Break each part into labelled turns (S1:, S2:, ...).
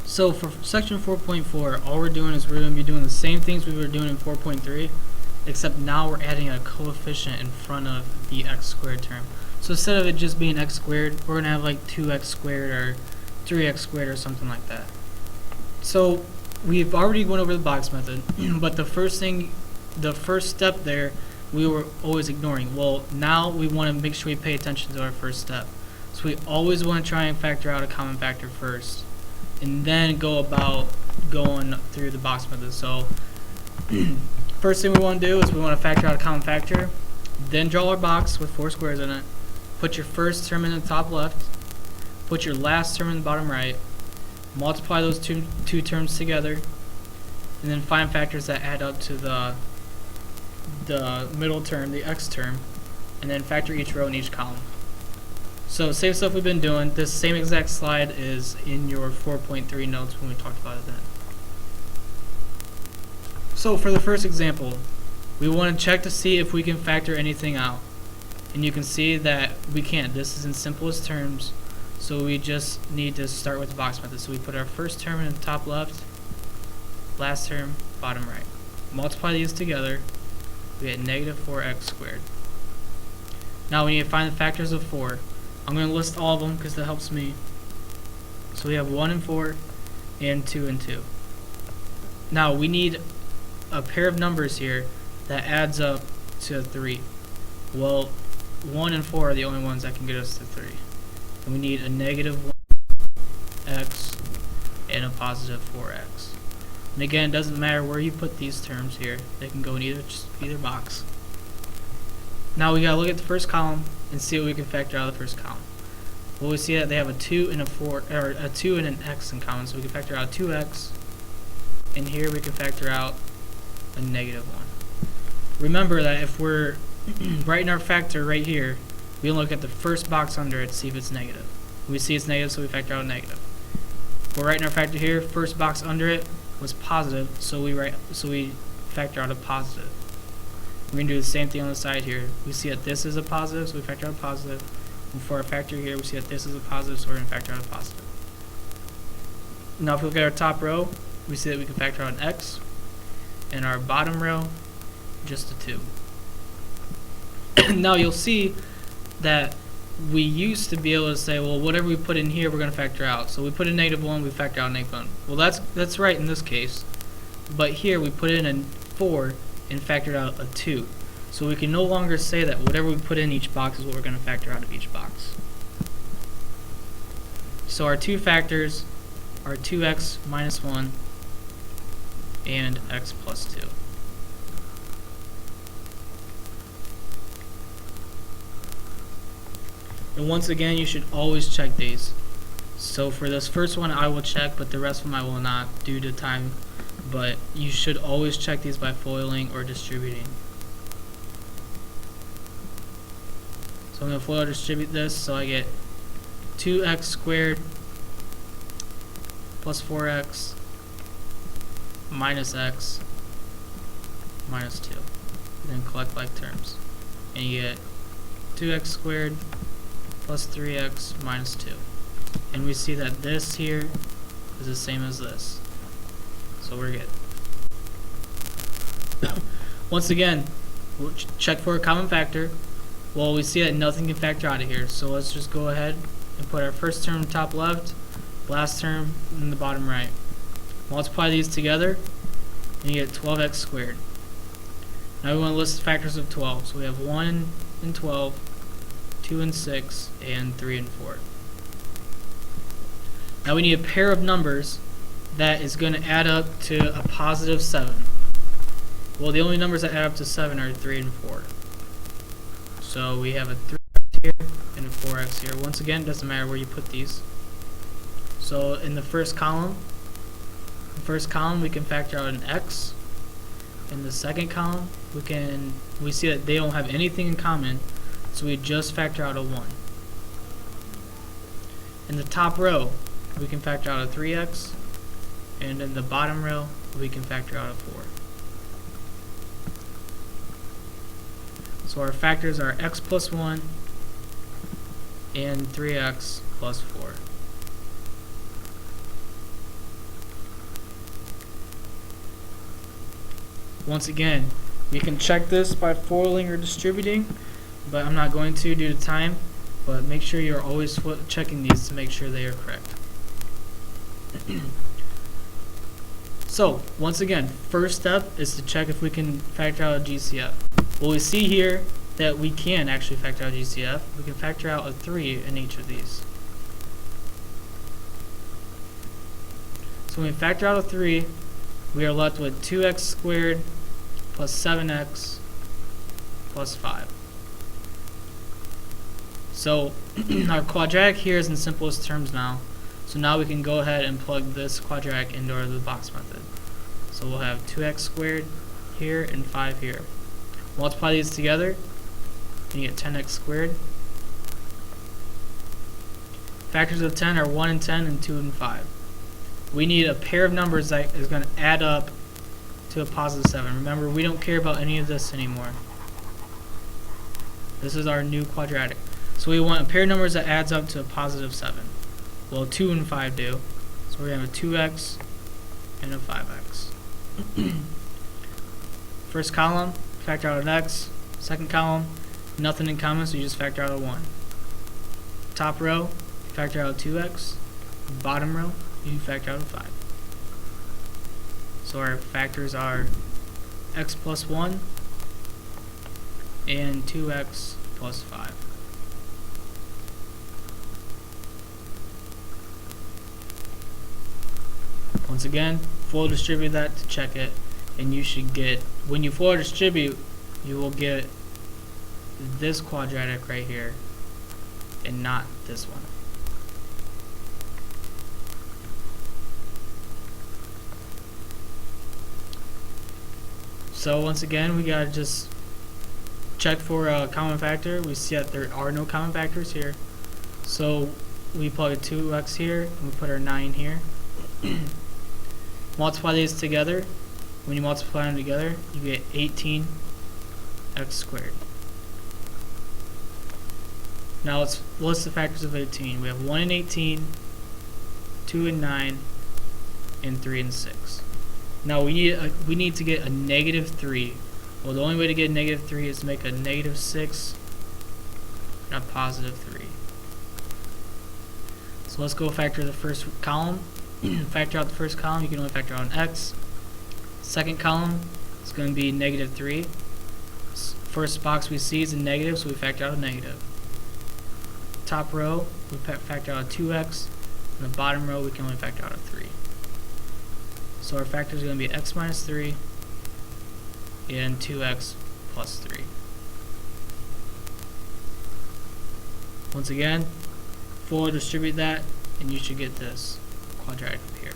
S1: So for section 4.4, all we're doing is we're going to be doing the same things we were doing in 4.3, except now we're adding a coefficient in front of the x squared term. So instead of it just being x squared, we're going to have like 2x squared or 3x squared or something like that. So we've already went over the box method, but the first step there, we were always ignoring. Well, now we want to make sure we pay attention to our first step. So we always want to try and factor out a common factor first, and then go about going through the box method. So first thing we want to do is we want to factor out a common factor, then draw our box with 4 squares in it, put your first term in the top left, put your last term in the bottom right, multiply those two terms together, and then find factors that add up to the middle term, the x term, and then factor each row in each column. So same stuff we've been doing. This same exact slide is in your 4.3 notes when we talked about it then. So for the first example, we want to check to see if we can factor anything out. And you can see that we can't. This is in simplest terms, so we just need to start with the box method. So we put our first term in the top left, last term, bottom right. Multiply these together, we get negative 4x squared. Now we need to find the factors of 4. I'm going to list all of them because that helps me. So we have 1 and 4 and 2 and 2. Now we need a pair of numbers here that adds up to 3. Well, 1 and 4 are the only ones that can get us to 3. And we need a negative 1x and a positive 4x. And again, it doesn't matter where you put these terms here. They can go in either box. Now we gotta look at the first column and see what we can factor out of the first column. Well, we see that they have a 2 and a 4, or a 2 and an x in common, so we can factor out 2x. And here we can factor out a negative 1. Remember that if we're writing our factor right here, we look at the first box under it to see if it's negative. We see it's negative, so we factor out a negative. If we're writing our factor here, first box under it was positive, so we factor out a positive. We're going to do the same thing on the side here. We see that this is a positive, so we factor out a positive. And for our factor here, we see that this is a positive, so we're going to factor out a positive. Now if we look at our top row, we see that we can factor out an x, and our bottom row, just a 2. Now you'll see that we used to be able to say, well, whatever we put in here, we're going to factor out. So we put in negative 1, we factor out negative 1. Well, that's right in this case. But here we put in a 4 and factored out a 2. So we can no longer say that whatever we put in each box is what we're going to factor out of each box. So our two factors are 2x minus 1 and x plus 2. And once again, you should always check these. So for this first one, I will check, but the rest of them I will not due to time. But you should always check these by foiling or distributing. So I'm going to FOIL or distribute this, so I get 2x squared plus 4x minus x minus 2. And then collect like terms. And you get 2x squared plus 3x minus 2. And we see that this here is the same as this. So we're good. Once again, we'll check for a common factor. Well, we see that nothing can factor out of here. So let's just go ahead and put our first term in the top left, last term in the bottom right. Multiply these together, and you get 12x squared. Now we want to list the factors of 12. So we have 1 and 12, 2 and 6, and 3 and 4. Now we need a pair of numbers that is going to add up to a positive 7. Well, the only numbers that add up to 7 are 3 and 4. So we have a 3x here and a 4x here. Once again, it doesn't matter where you put these. So in the first column we can factor out an x. In the second column, we see that they don't have anything in common, so we just factor out a 1. In the top row, we can factor out a 3x, and in the bottom row, we can factor out a 4. So our factors are x plus 1 and 3x plus 4. Once again, we can check this by foiling or distributing, but I'm not going to due to time. But make sure you're always checking these to make sure they are correct. So, once again, first step is to check if we can factor out a GCF. Well, we see here that we can actually factor out a GCF. We can factor out a 3 in each of these. So when we factor out a 3, we are left with 2x squared plus 7x plus 5. So our quadratic here is in simplest terms now. So now we can go ahead and plug this quadratic into the box method. So we'll have 2x squared here and 5 here. Multiply these together and you get 10x squared. Factors of 10 are 1 and 10 and 2 and 5. We need a pair of numbers that is going to add up to a positive 7. Remember, we don't care about any of this anymore. This is our new quadratic. So we want a pair of numbers that adds up to a positive 7. Well, 2 and 5 do. So we're going to have a 2x and a 5x. First column, factor out an x. Second column, nothing in common, so you just factor out a 1. Top row, factor out a 2x. Bottom row, you factor out a 5. So our factors are x plus 1 and 2x plus 5. Once again, full distribute that to check it, and you should get, when you full distribute, you will get this quadratic right here and not this one. So once again, we gotta just check for a common factor. We see that there are no common factors here. So we plug a 2x here, and we put our 9 here. Multiply these together. When you multiply them together, you get 18x squared. Now let's list the factors of 18. We have 1 and 18, 2 and 9, and 3 and 6. Now we need to get a negative 3. Well, the only way to get a negative 3 is to make a negative 6 and a positive 3. So let's go factor the first column. Factor out the first column, you can only factor out an x. Second column is going to be negative 3. First box we see is a negative, so we factor out a negative. Top row, we factor out a 2x. And the bottom row, we can only factor out a 3. So our factors are going to be x minus 3 and 2x plus 3. Once again, fully distribute that, and you should get this quadratic up here.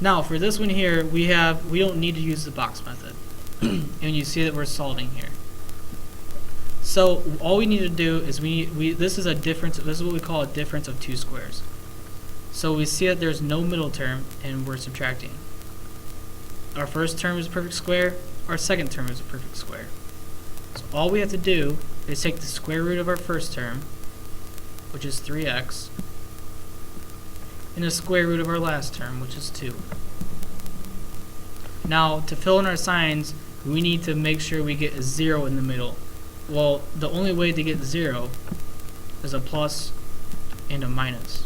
S1: Now for this one here, we don't need to use the box method. And you see that we're solving here. So all we need to do is this is a difference. This is what we call a difference of two squares. So we see that there's no middle term and we're subtracting. Our first term is a perfect square, our second term is a perfect square. So all we have to do is take the square root of our first term, which is 3x, and the square root of our last term, which is 2. Now, to fill in our signs, we need to make sure we get a 0 in the middle. Well, the only way to get 0 is a plus and a minus.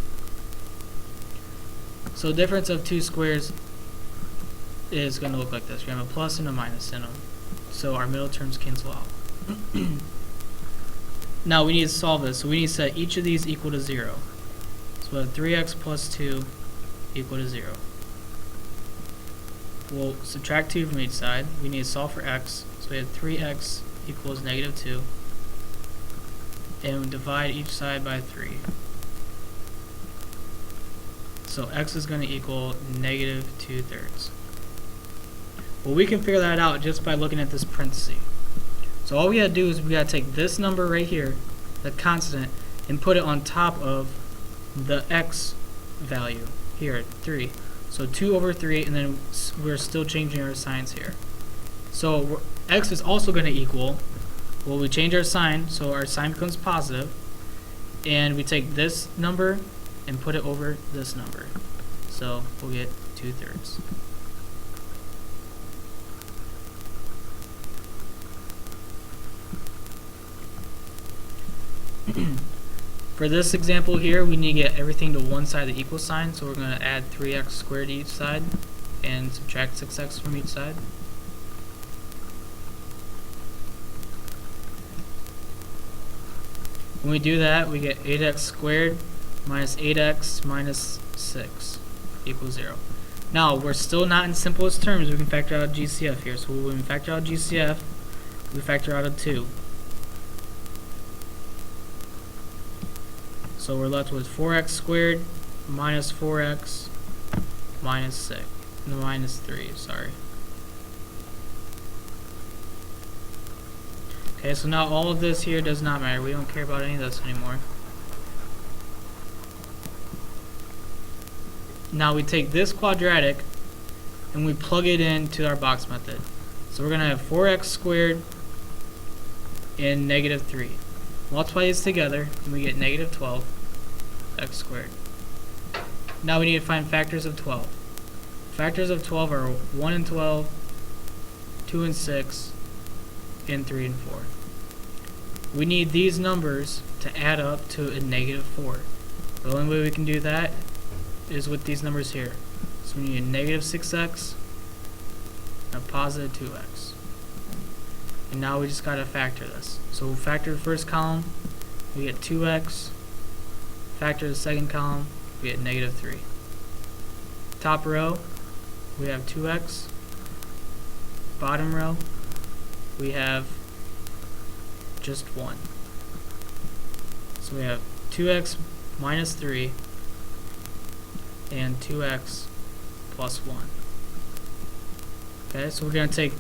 S1: So the difference of two squares is going to look like this. We have a plus and a minus in them. So our middle terms cancel out. Now we need to solve this. So we need to set each of these equal to 0. So we have 3x plus 2 equal to 0. We'll subtract 2 from each side. We need to solve for x. So we have 3x equals negative 2. And we divide each side by 3. So x is going to equal negative 2/3. Well, we can figure that out just by looking at this parenthesis. So all we gotta do is we gotta take this number right here, the constant, and put it on top of the x value here, 3. So 2 over 3, and then we're still changing our signs here. So x is also going to equal, well, we change our sign, so our sign becomes positive, and we take this number and put it over this number. So we'll get 2/3. For this example here, we need to get everything to one side of the equal sign, so we're going to add 3x squared to each side and subtract 6x from each side. When we do that, we get 8x squared minus 8x minus 6 equals 0. Now, we're still not in simplest terms. We can factor out GCF here. So when we factor out GCF, we factor out a 2. So we're left with 4x squared minus 4x minus 6. No, minus 3, sorry. Okay, so now all of this here does not matter. We don't care about any of this anymore. Now we take this quadratic and we plug it into our box method. So we're going to have 4x squared and negative 3. Multiply these together and we get negative 12x squared. Now we need to find factors of 12. Factors of 12 are 1 and 12, 2 and 6, and 3 and 4. We need these numbers to add up to a negative 4. The only way we can do that is with these numbers here. So we need a negative 6x and a positive 2x. And now we just got to factor this. So we'll factor the first column, we get 2x. Factor the second column, we get negative 3. Top row, we have 2x. Bottom row, we have just 1. So we have 2x minus 3 and 2x plus 1. Okay, so we're going to take,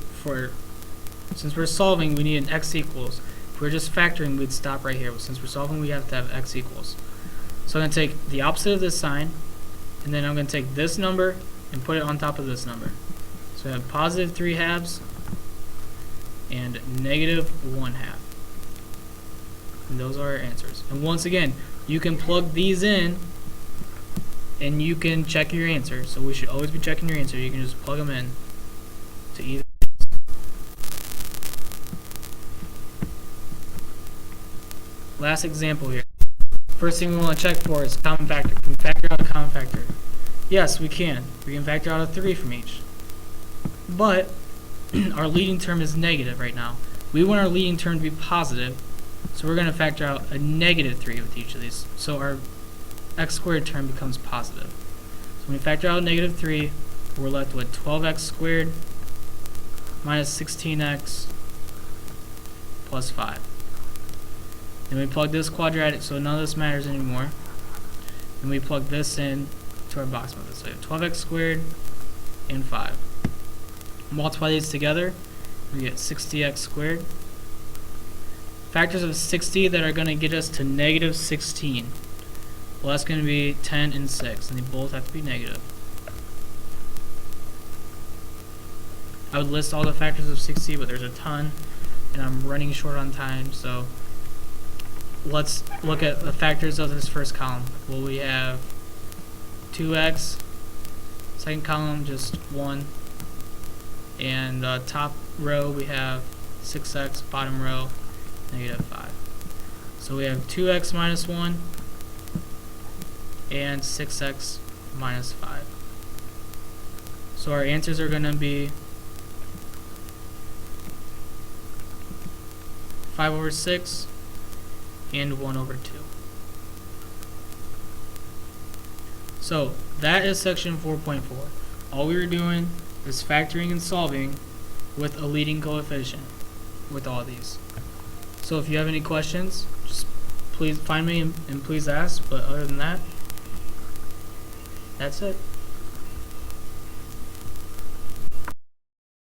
S1: since we're solving, we need an x equals. If we're just factoring, we'd stop right here. But since we're solving, we have to have x equals. So I'm going to take the opposite of this sign, and then I'm going to take this number and put it on top of this number. So I have positive 3 halves and negative 1 half. And those are our answers. And once again, you can plug these in and you can check your answer. So we should always be checking your answer. You can just plug them in to either. Last example here. First thing we want to check for is common factor. Can we factor out a common factor? Yes, we can. We can factor out a 3 from each. But our leading term is negative right now. We want our leading term to be positive, so we're going to factor out a negative 3 with each of these. So our x squared term becomes positive. So when we factor out negative 3, we're left with 12x squared minus 16x plus 5. Then we plug this quadratic, so none of this matters anymore. And we plug this in to our box method. So we have 12x squared and 5. Multiply these together, we get 60x squared. Factors of 60 that are going to get us to negative 16. Well, that's going to be 10 and 6, and they both have to be negative. I would list all the factors of 60, but there's a ton, and I'm running short on time, so let's look at the factors of this first column. Well, we have 2x, second column just 1, and top row we have 6x, bottom row negative 5. So we have 2x minus 1 and 6x minus 5. So our answers are going to be 5 over 6 and 1 over 2. So that is section 4.4. All we were doing is factoring and solving with a leading coefficient with all these. So if you have any questions, just please find me and please ask, but other than that, that's it.